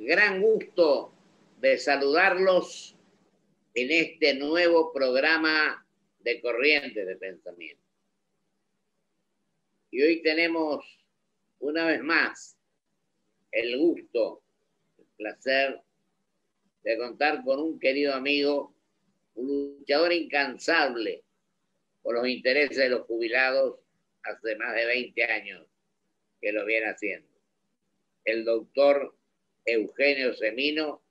gran gusto de saludarlos en este nuevo programa de Corrientes de Pensamiento. Y hoy tenemos una vez más el gusto, el placer de contar con un querido amigo, un luchador incansable por los intereses de los jubilados hace más de 20 años que lo viene haciendo. El doctor Eugenio Semino,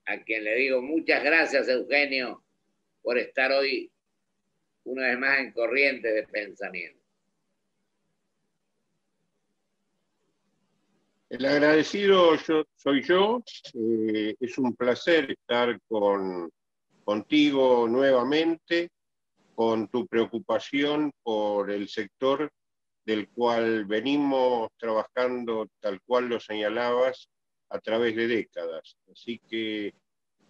a quien le digo muchas gracias, Eugenio, por estar hoy una vez más en Corrientes de Pensamiento. El agradecido soy yo. Es un placer estar contigo nuevamente, con tu preocupación por el sector del cual venimos trabajando, tal cual lo señalabas, a través de décadas. Así que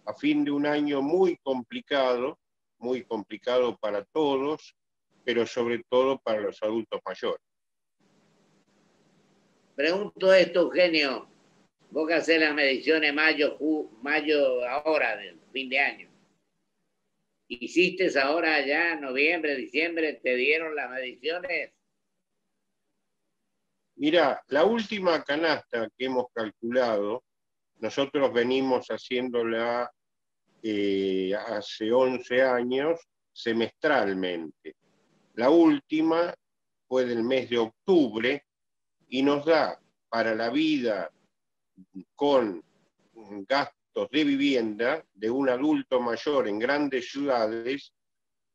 a fin de un año muy complicado para todos, pero sobre todo para los adultos mayores. Pregunto esto, Eugenio, vos que hacés las mediciones mayo ahora, del fin de año. ¿Hiciste ahora ya, noviembre, diciembre, te dieron las mediciones? Mira, la última canasta que hemos calculado, nosotros venimos haciéndola hace 11 años, semestralmente. La última fue del mes de octubre y nos da para la vida con gastos de vivienda de un adulto mayor en grandes ciudades,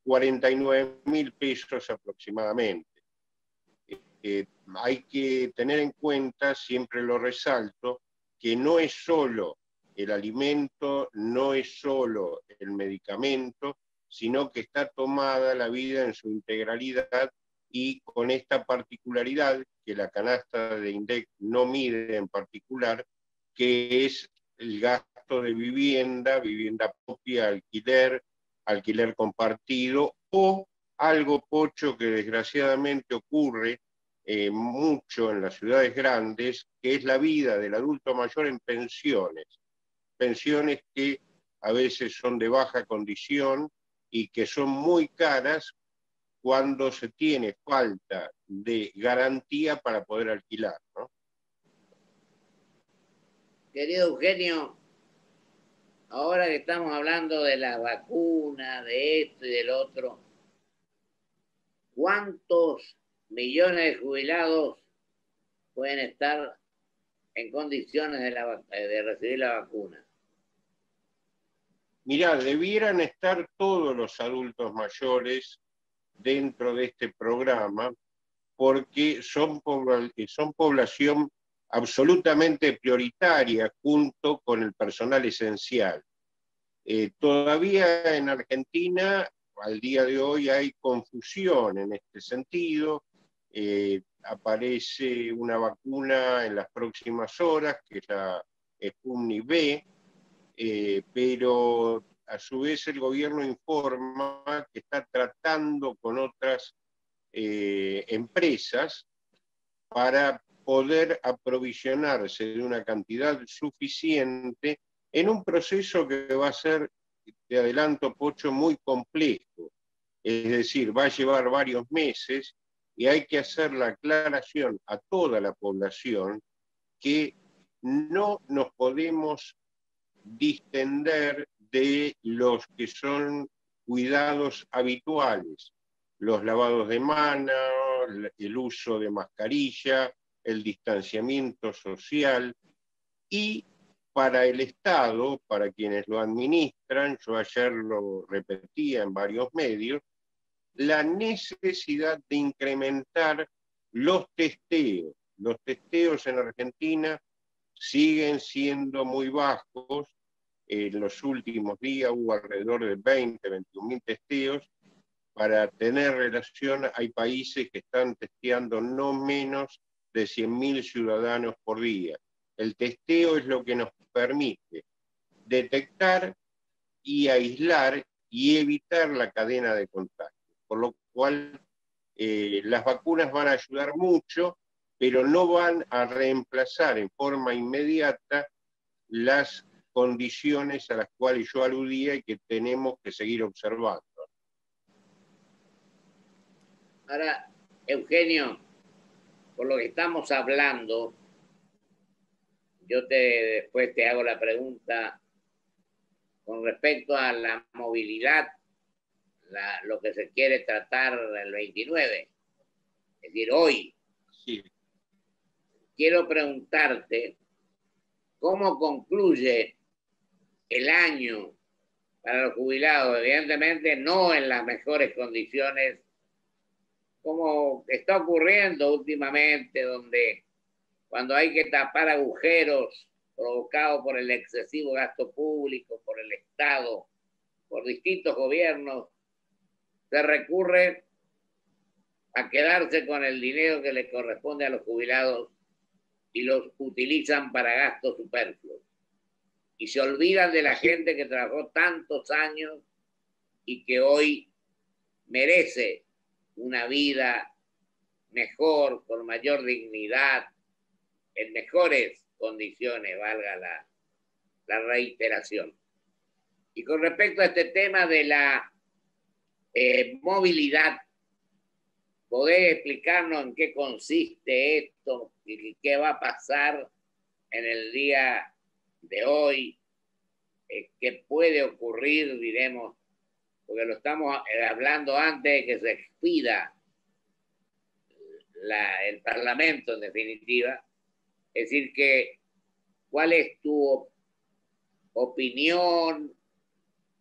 49.000 pesos aproximadamente. Hay que tener en cuenta, siempre lo resalto, que no es solo el alimento, no es solo el medicamento, sino que está tomada la vida en su integralidad y con esta particularidad que la canasta de INDEC no mide en particular, que es el gasto de vivienda, vivienda propia, alquiler compartido o algo, Pocho, que desgraciadamente ocurre mucho en las ciudades grandes, que es la vida del adulto mayor en pensiones que a veces son de baja condición y que son muy caras cuando se tiene falta de garantía para poder alquilar, ¿no? Querido Eugenio, ahora que estamos hablando de la vacuna, de esto y del otro, ¿cuántos millones de jubilados pueden estar en condiciones de recibir la vacuna? Mirá, debieran estar todos los adultos mayores dentro de este programa porque son población absolutamente prioritaria junto con el personal esencial. Todavía en Argentina, al día de hoy, hay confusión en este sentido. Aparece una vacuna en las próximas horas, que es la Sputnik V, pero a su vez el gobierno informa que está tratando con otras empresas para poder aprovisionarse de una cantidad suficiente en un proceso que va a ser, te adelanto, Pocho, muy complejo. Es decir, va a llevar varios meses y hay que hacer la aclaración a toda la población que no nos podemos distender de los que son cuidados habituales, los lavados de manos, el uso de mascarilla, el distanciamiento social, y para el Estado, para quienes lo administran, yo ayer lo repetía en varios medios, la necesidad de incrementar los testeos. Los testeos en Argentina siguen siendo muy bajos. En los últimos días hubo alrededor de 21.000 testeos. Para tener relación, hay países que están testeando no menos de 100.000 ciudadanos por día. El testeo es lo que nos permite detectar y aislar y evitar la cadena de contagio. Por lo cual, las vacunas van a ayudar mucho, pero no van a reemplazar en forma inmediata las condiciones a las cuales yo aludía y que tenemos que seguir observando. Ahora, Eugenio, por lo que estamos hablando, yo después te hago la pregunta con respecto a la movilidad, lo que se quiere tratar el 29, es decir, hoy. Sí. Quiero preguntarte cómo concluye el año para los jubilados, evidentemente no en las mejores condiciones, como está ocurriendo últimamente, donde cuando hay que tapar agujeros provocados por el excesivo gasto público, por el Estado, por distintos gobiernos, se recurre a quedarse con el dinero que le corresponde a los jubilados y los utilizan para gastos superfluos. Y se olvidan de la gente que trabajó tantos años y que hoy merece una vida mejor, con mayor dignidad, en mejores condiciones, valga la reiteración. Y con respecto a este tema de la movilidad, ¿podés explicarnos en qué consiste esto y qué va a pasar en el día de hoy? ¿Qué puede ocurrir, diremos? Porque lo estamos hablando antes de que se expida el Parlamento, en definitiva. Es decir, que, ¿cuál es tu opinión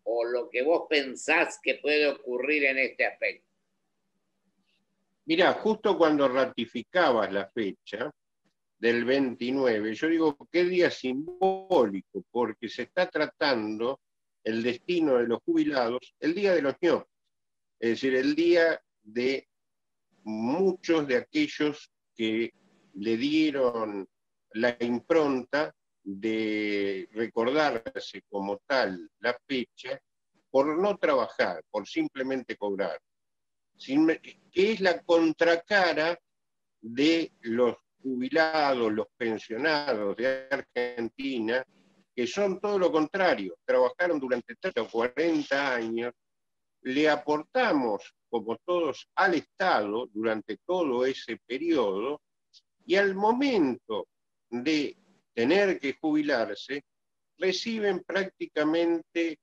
o lo que vos pensás que puede ocurrir en este aspecto? Mirá, justo cuando ratificabas la fecha del 29, yo digo, qué día simbólico, porque se está tratando el destino de los jubilados el día de los ños, es decir, el día de muchos de aquellos que le dieron la impronta de recordarse como tal la fecha por no trabajar, por simplemente cobrar, que es la contracara de los jubilados, los pensionados de Argentina, que son todo lo contrario, trabajaron durante 30 o 40 años, le aportamos, como todos, al Estado durante todo ese periodo, y al momento de tener que jubilarse, reciben prácticamente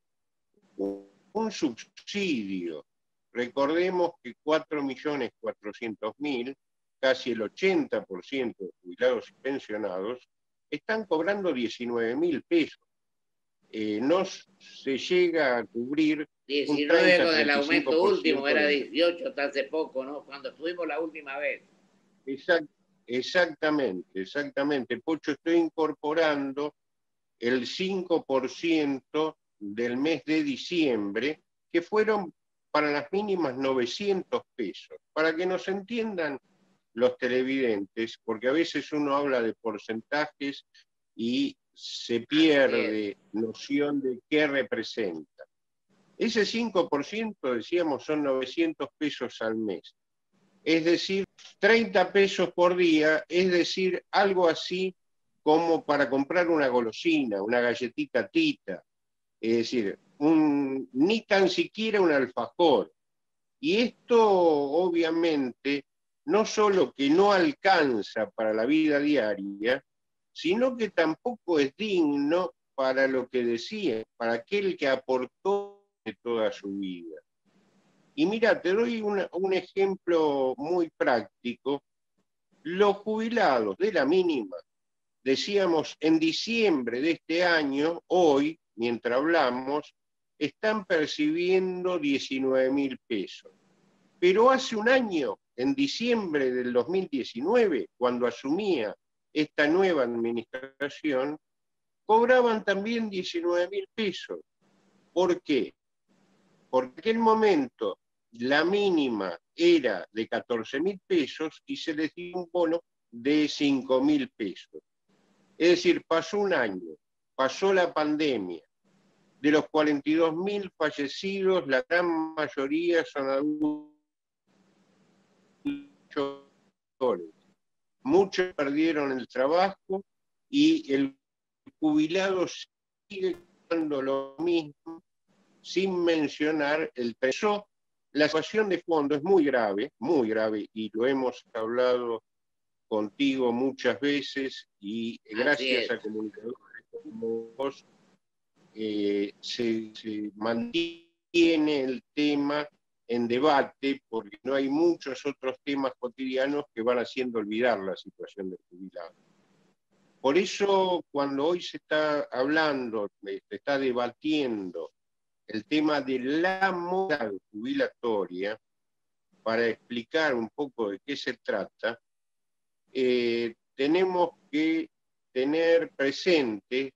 un subsidio. Recordemos que 4.400.000, casi el 80% de jubilados y pensionados, están cobrando 19.000 pesos. No se llega a cubrir 19 con el aumento último, era de... 18 hasta hace poco, ¿no? Cuando estuvimos la última vez. Exactamente. Pocho, estoy incorporando el 5% del mes de diciembre, que fueron para las mínimas 900 pesos. Para que nos entiendan los televidentes, porque a veces uno habla de porcentajes y se pierde noción de qué representa. Ese 5%, decíamos, son 900 pesos al mes. Es decir, 30 pesos por día, es decir, algo así como para comprar una golosina, una galletita Tita, es decir, ni tan siquiera un alfajor. Y esto, obviamente, no solo que no alcanza para la vida diaria, sino que tampoco es digno para lo que decía, para aquel que aportó de toda su vida. Y mira, te doy un ejemplo muy práctico. Los jubilados de la mínima, decíamos, en diciembre de este año, hoy, mientras hablamos, están percibiendo 19.000 pesos. Pero hace un año, en diciembre del 2019, cuando asumía esta nueva administración, cobraban también 19.000 pesos. ¿Por qué? Porque en aquel momento la mínima era de 14.000 pesos y se les dio un bono de 5.000 pesos. Es decir, pasó un año, pasó la pandemia. De los 42.000 fallecidos, la gran mayoría son adultos. Muchos perdieron el trabajo y el jubilado sigue ganando lo mismo sin mencionar el peso. La situación de fondo es muy grave, y lo hemos hablado contigo muchas veces, y gracias a comunicadores como vos se mantiene el tema en debate, porque no hay muchos otros temas cotidianos que van haciendo olvidar la situación del jubilado. Por eso, cuando hoy se está hablando, se está debatiendo el tema de la movilidad jubilatoria, para explicar un poco de qué se trata, tenemos que tener presente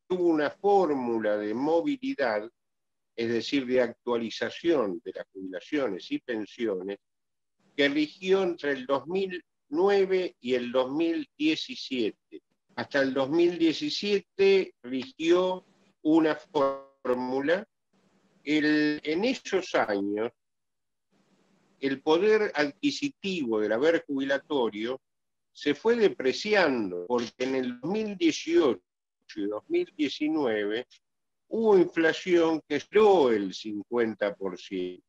una fórmula de movilidad, es decir, de actualización de las jubilaciones y pensiones, que rigió entre el 2009 y el 2017. Hasta el 2017 rigió una fórmula. En esos años, el poder adquisitivo del haber jubilatorio se fue depreciando, porque en el 2018 y 2019 hubo inflación que superó el 50%.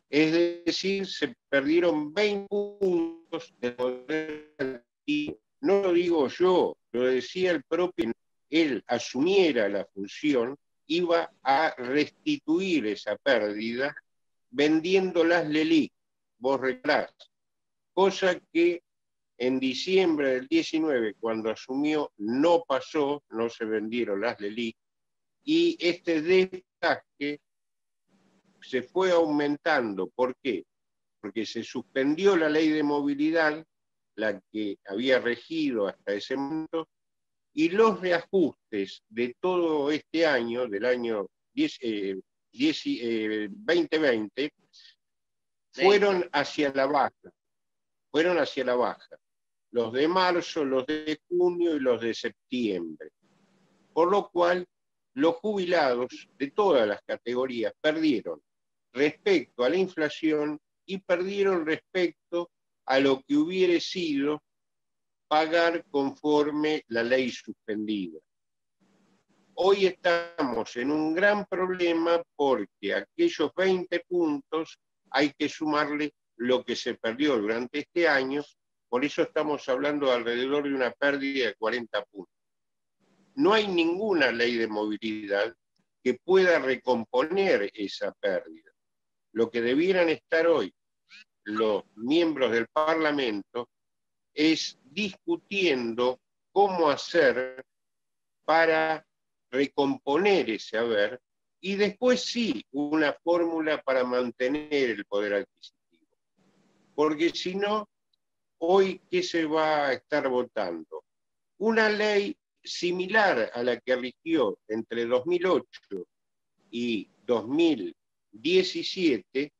Es decir, se perdieron 20 puntos de poder adquisitivo. No lo digo yo, lo decía el propio. Él asumiera la función, iba a restituir esa pérdida vendiendo las LELIQ, vos recordás, cosa que en diciembre del 19, cuando asumió, no pasó, no se vendieron las LELIQ, y este desgaste se fue aumentando. ¿Por qué? Porque se suspendió la ley de movilidad, la que había regido hasta ese momento, y los reajustes de todo este año, del año 2020, fueron hacia la baja. Los de marzo, los de junio y los de septiembre. Por lo cual, los jubilados de todas las categorías perdieron respecto a la inflación y perdieron respecto a lo que hubiera sido pagar conforme la ley suspendida. Hoy estamos en un gran problema, porque a aquellos 20 puntos hay que sumarle lo que se perdió durante este año. Por eso estamos hablando de alrededor de una pérdida de 40 puntos. No hay ninguna ley de movilidad que pueda recomponer esa pérdida. Lo que debieran estar hoy los miembros del Parlamento es discutiendo cómo hacer para recomponer ese haber, y después sí, una fórmula para mantener el poder adquisitivo. Porque si no, hoy, ¿qué se va a estar votando? Una ley similar a la que rigió entre 2008 y 2017,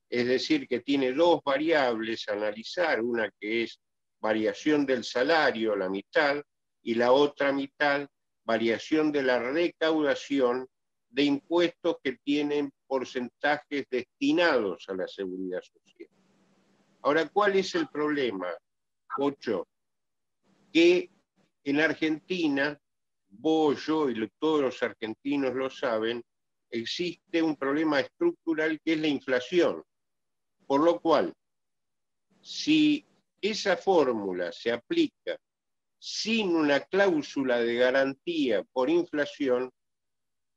es decir, que tiene dos variables a analizar, una que es variación del salario, la mitad, y la otra mitad, variación de la recaudación de impuestos que tienen porcentajes destinados a la seguridad social. Ahora, ¿cuál es el problema, Ocho? Que en Argentina, vos, yo y todos los argentinos lo saben, existe un problema estructural que es la inflación. Por lo cual, si esa fórmula se aplica sin una cláusula de garantía por inflación,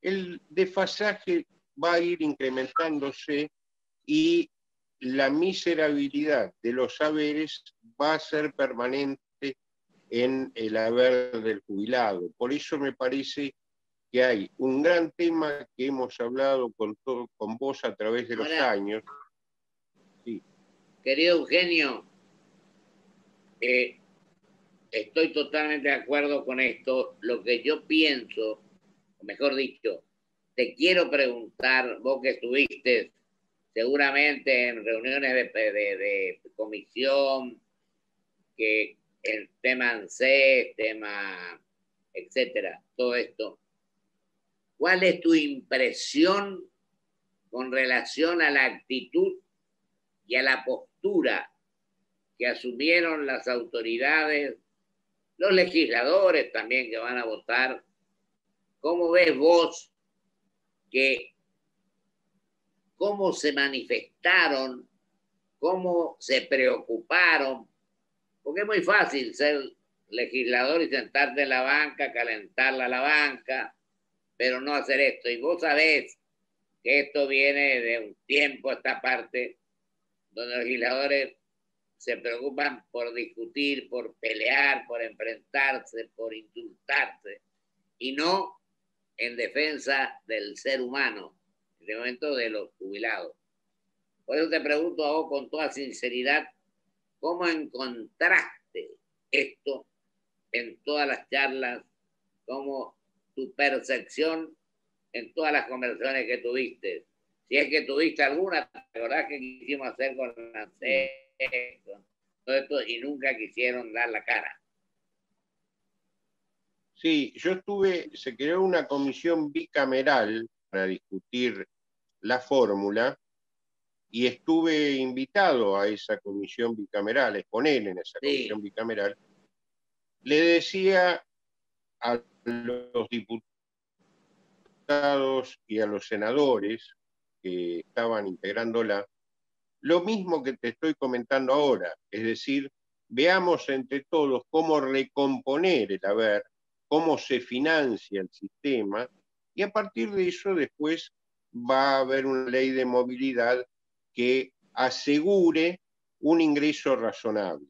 el desfasaje va a ir incrementándose y la miserabilidad de los saberes va a ser permanente en el haber del jubilado. Por eso me parece que hay un gran tema que hemos hablado con vos a través de los años. Sí. Querido Eugenio, estoy totalmente de acuerdo con esto. Lo que yo pienso, o mejor dicho, te quiero preguntar, vos que estuviste seguramente en reuniones de comisión, que el tema ANSES, tema, etcétera, todo esto. ¿Cuál es tu impresión con relación a la actitud y a la postura que asumieron las autoridades los legisladores también que van a votar. ¿Cómo ves vos que cómo se manifestaron, cómo se preocuparon? Porque es muy fácil ser legislador y sentarte en la banca, calentarla a la banca, pero no hacer esto. Y vos sabés que esto viene de un tiempo a esta parte donde los legisladores se preocupan por discutir, por pelear, por enfrentarse, por insultarse, y no en defensa del ser humano, en este momento de los jubilados. Por eso te pregunto a vos con toda sinceridad, ¿cómo encontraste esto en todas las charlas? ¿Cómo tu percepción en todas las conversaciones que tuviste? Si es que tuviste alguna, ¿te acordás que quisimos hacer con la C, con todo esto, y nunca quisieron dar la cara? Sí, se creó una comisión bicameral para discutir la fórmula y estuve invitado a esa comisión bicameral, a exponer en esa comisión bicameral. Le decía a los diputados y a los senadores que estaban integrándola lo mismo que te estoy comentando ahora, es decir, veamos entre todos cómo recomponer el haber, cómo se financia el sistema, y a partir de eso después va a haber una ley de movilidad que asegure un ingreso razonable.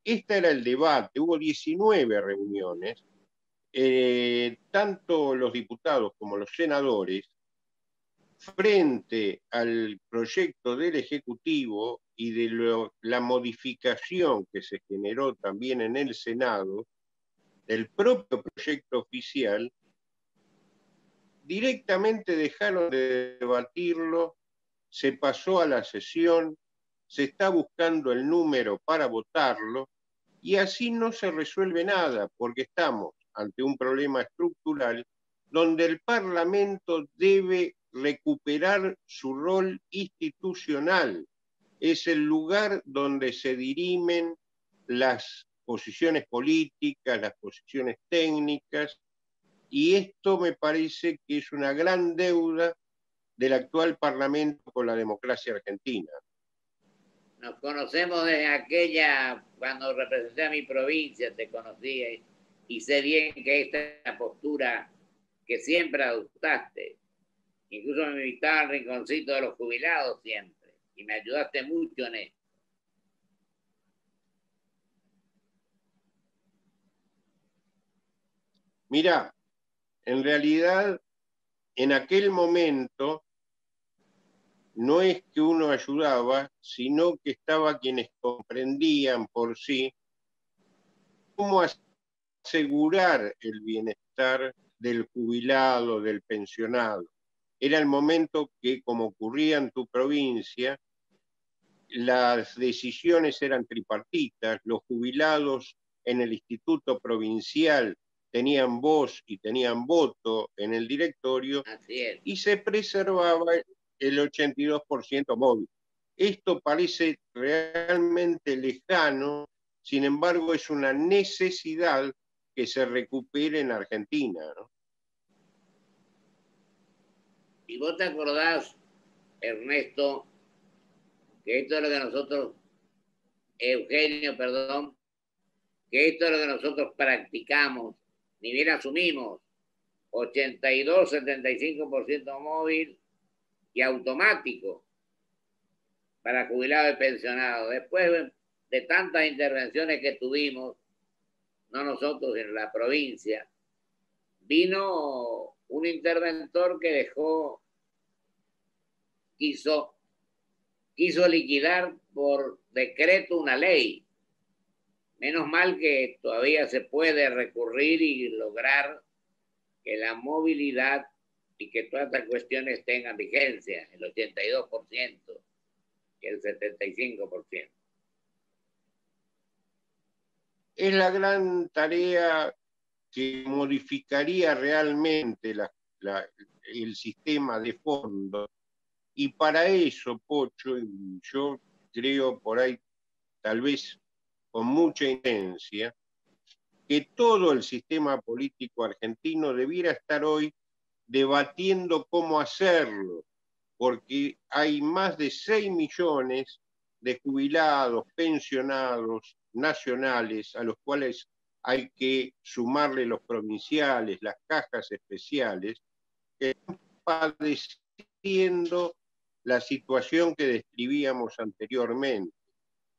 Este era el debate, hubo 19 reuniones, tanto los diputados como los senadores, frente al proyecto del Ejecutivo y de la modificación que se generó también en el Senado, del propio proyecto oficial, directamente dejaron de debatirlo, se pasó a la sesión, se está buscando el número para votarlo, y así no se resuelve nada, porque estamos ante un problema estructural donde el Parlamento debe recuperar su rol institucional. Es el lugar donde se dirimen las posiciones políticas, las posiciones técnicas, y esto me parece que es una gran deuda del actual Parlamento con la democracia argentina. Nos conocemos desde aquella, cuando representé a mi provincia, te conocí y sé bien que esta es la postura que siempre adoptaste. Incluso me invitaba al rinconcito de los jubilados siempre y me ayudaste mucho en esto. Mirá, en realidad, en aquel momento, no es que uno ayudaba, sino que estaba quienes comprendían por sí cómo asegurar el bienestar del jubilado, del pensionado. Era el momento que, como ocurría en tu provincia, las decisiones eran tripartitas, los jubilados en el Instituto Provincial tenían voz y tenían voto en el directorio, y se preservaba el 82% móvil. Esto parece realmente lejano, sin embargo es una necesidad que se recupere en Argentina, ¿no? Y vos te acordás, Ernesto, que esto es lo que nosotros, Eugenio, perdón, que esto es lo que nosotros practicamos, ni bien asumimos, 82, 75% móvil y automático para jubilados y pensionados. Después de tantas intervenciones que tuvimos, no nosotros en la provincia, vino un interventor que quiso liquidar por decreto una ley. Menos mal que todavía se puede recurrir y lograr que la movilidad y que todas estas cuestiones tengan vigencia, el 82% y el 75%. Es la gran tarea que modificaría realmente el sistema de fondo. Y para eso, Pocho, yo creo por ahí, tal vez con mucha intensidad, que todo el sistema político argentino debiera estar hoy debatiendo cómo hacerlo, porque hay más de 6 millones de jubilados, pensionados, nacionales, a los cuales hay que sumarle los provinciales, las cajas especiales, que están padeciendo la situación que describíamos anteriormente.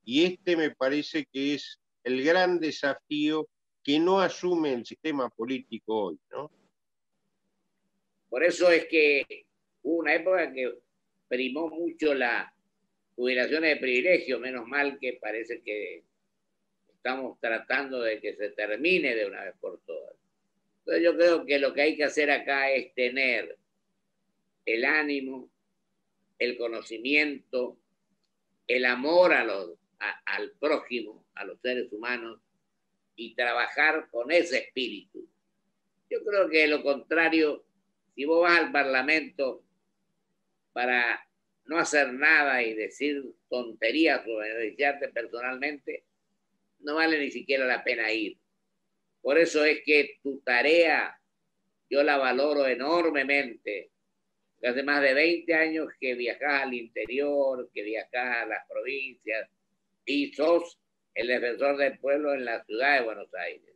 Y este me parece que es el gran desafío que no asume el sistema político hoy, ¿no? Por eso es que hubo una época que primó mucho las jubilaciones de privilegio, menos mal que parece que estamos tratando de que se termine de una vez por todas. Entonces yo creo que lo que hay que hacer acá es tener el ánimo, el conocimiento, el amor al prójimo, a los seres humanos, y trabajar con ese espíritu. Yo creo que lo contrario, si vos vas al Parlamento para no hacer nada y decir tonterías o beneficiarte personalmente, no vale ni siquiera la pena ir. Por eso es que tu tarea yo la valoro enormemente. Hace más de 20 años que viajás al interior, que viajás a las provincias y sos el defensor del pueblo en la ciudad de Buenos Aires.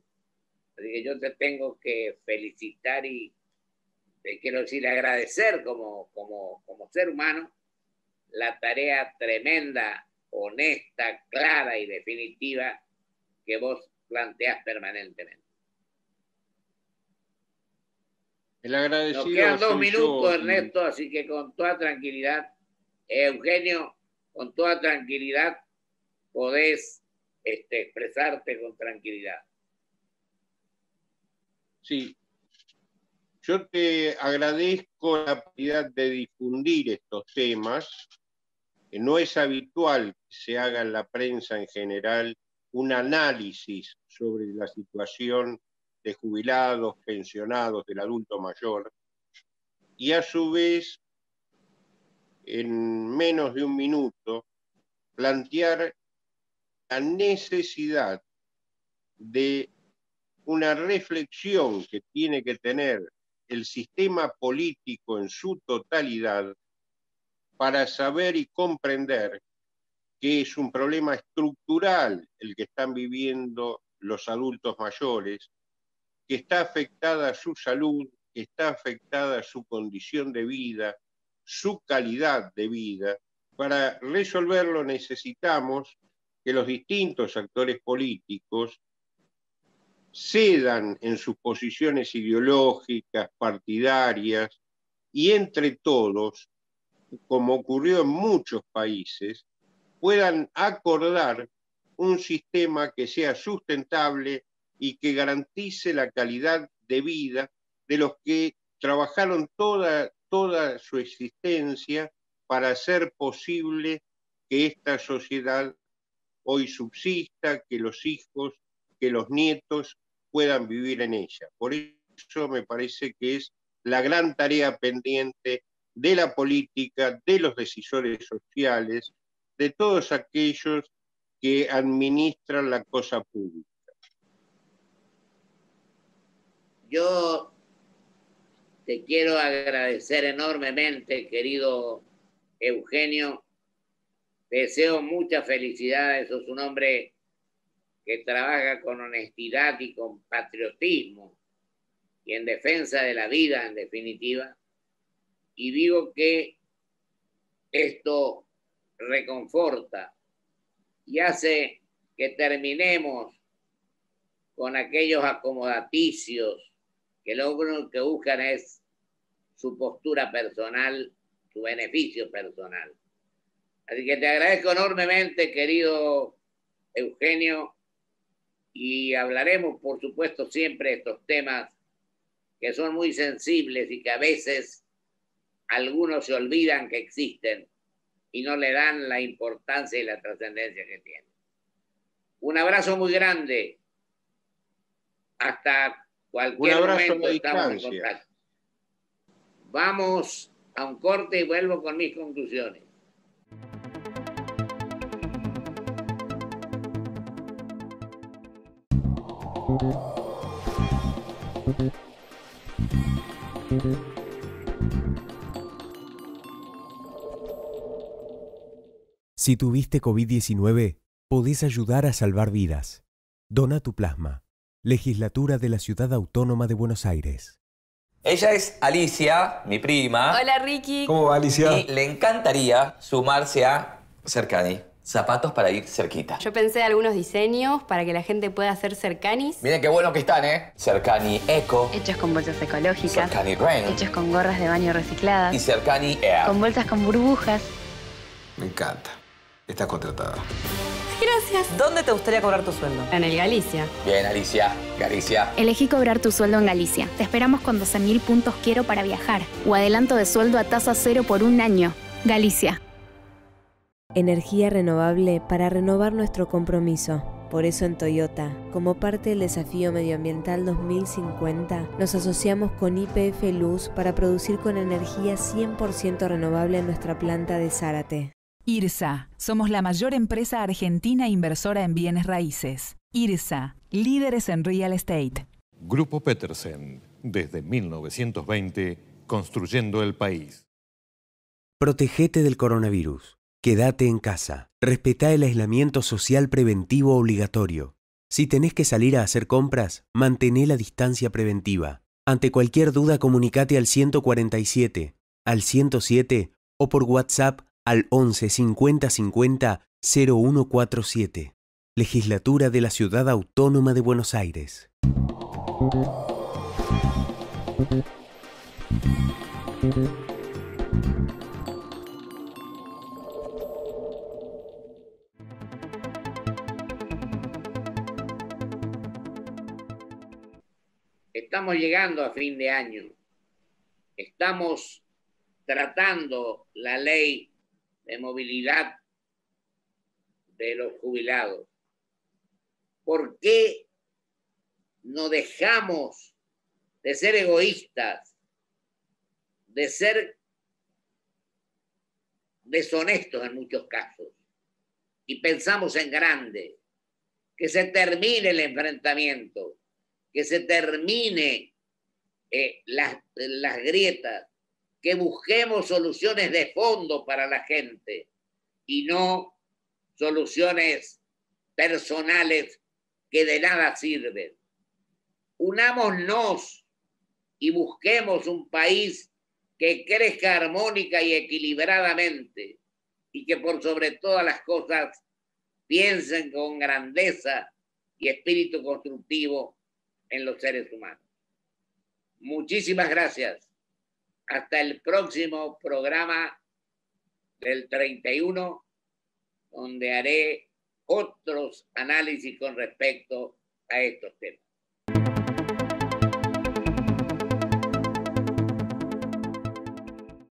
Así que yo te tengo que felicitar y te quiero decir agradecer como ser humano la tarea tremenda, honesta, clara y definitiva que vos planteás permanentemente. El agradecido. Nos quedan 2 minutos, yo, Ernesto, así que con toda tranquilidad, Eugenio, con toda tranquilidad podés expresarte con tranquilidad. Sí, yo te agradezco la posibilidad de difundir estos temas. No es habitual que se haga en la prensa en general un análisis sobre la situación de jubilados, pensionados, del adulto mayor, y a su vez, en menos de un minuto, plantear la necesidad de una reflexión que tiene que tener el sistema político en su totalidad para saber y comprender que es un problema estructural el que están viviendo los adultos mayores, que está afectada su salud, que está afectada su condición de vida, su calidad de vida. Para resolverlo necesitamos que los distintos actores políticos cedan en sus posiciones ideológicas, partidarias, y entre todos, como ocurrió en muchos países, puedan acordar un sistema que sea sustentable y que garantice la calidad de vida de los que trabajaron toda su existencia para hacer posible que esta sociedad hoy subsista, que los hijos, que los nietos puedan vivir en ella. Por eso me parece que es la gran tarea pendiente de la política, de los decisores sociales, de todos aquellos que administran la cosa pública. Yo te quiero agradecer enormemente, querido Eugenio. Te deseo muchas felicidades. Sos un hombre que trabaja con honestidad y con patriotismo y en defensa de la vida, en definitiva. Y digo que esto reconforta y hace que terminemos con aquellos acomodaticios que lo único que buscan es su postura personal, su beneficio personal. Así que te agradezco enormemente, querido Eugenio, y hablaremos, por supuesto, siempre de estos temas que son muy sensibles y que a veces algunos se olvidan que existen y no le dan la importancia y la trascendencia que tienen. Un abrazo muy grande. Hasta cualquier momento estamos en contacto. Vamos a un corte y vuelvo con mis conclusiones. Si tuviste COVID-19, podés ayudar a salvar vidas. Dona tu plasma. Legislatura de la Ciudad Autónoma de Buenos Aires. Ella es Alicia, mi prima. Hola, Ricky. ¿Cómo va, Alicia? Y le encantaría sumarse a Cercani. Zapatos para ir cerquita. Yo pensé algunos diseños para que la gente pueda hacer cercanis. Miren qué bueno que están, ¿eh? Cercani Eco. Hechos con bolsas ecológicas. Cercani Rain. Hechos con gorras de baño recicladas. Y Cercani Air. Con bolsas con burbujas. Me encanta. Estás contratada. Gracias. ¿Dónde te gustaría cobrar tu sueldo? En el Galicia. Bien, Alicia. Galicia. Elegí cobrar tu sueldo en Galicia. Te esperamos con 12.000 puntos Quiero para viajar. O adelanto de sueldo a tasa cero por un año. Galicia. Energía renovable para renovar nuestro compromiso. Por eso en Toyota, como parte del desafío medioambiental 2050, nos asociamos con YPF Luz para producir con energía 100% renovable en nuestra planta de Zárate. IRSA. Somos la mayor empresa argentina inversora en bienes raíces. IRSA. Líderes en real estate. Grupo Petersen. Desde 1920, construyendo el país. Protegete del coronavirus. Quédate en casa. Respetá el aislamiento social preventivo obligatorio. Si tenés que salir a hacer compras, mantené la distancia preventiva. Ante cualquier duda, comunicate al 147, al 107 o por WhatsApp al 11 50 50 0147. Legislatura de la Ciudad Autónoma de Buenos Aires. Estamos llegando a fin de año. Estamos tratando la ley de movilidad de los jubilados. ¿Por qué no dejamos de ser egoístas, de ser deshonestos en muchos casos, y pensamos en grande? Que se termine el enfrentamiento, que se termine las grietas, que busquemos soluciones de fondo para la gente y no soluciones personales que de nada sirven. Unámonos y busquemos un país que crezca armónica y equilibradamente y que por sobre todas las cosas piensen con grandeza y espíritu constructivo en los seres humanos. Muchísimas gracias. Hasta el próximo programa del 31, donde haré otros análisis con respecto a estos temas.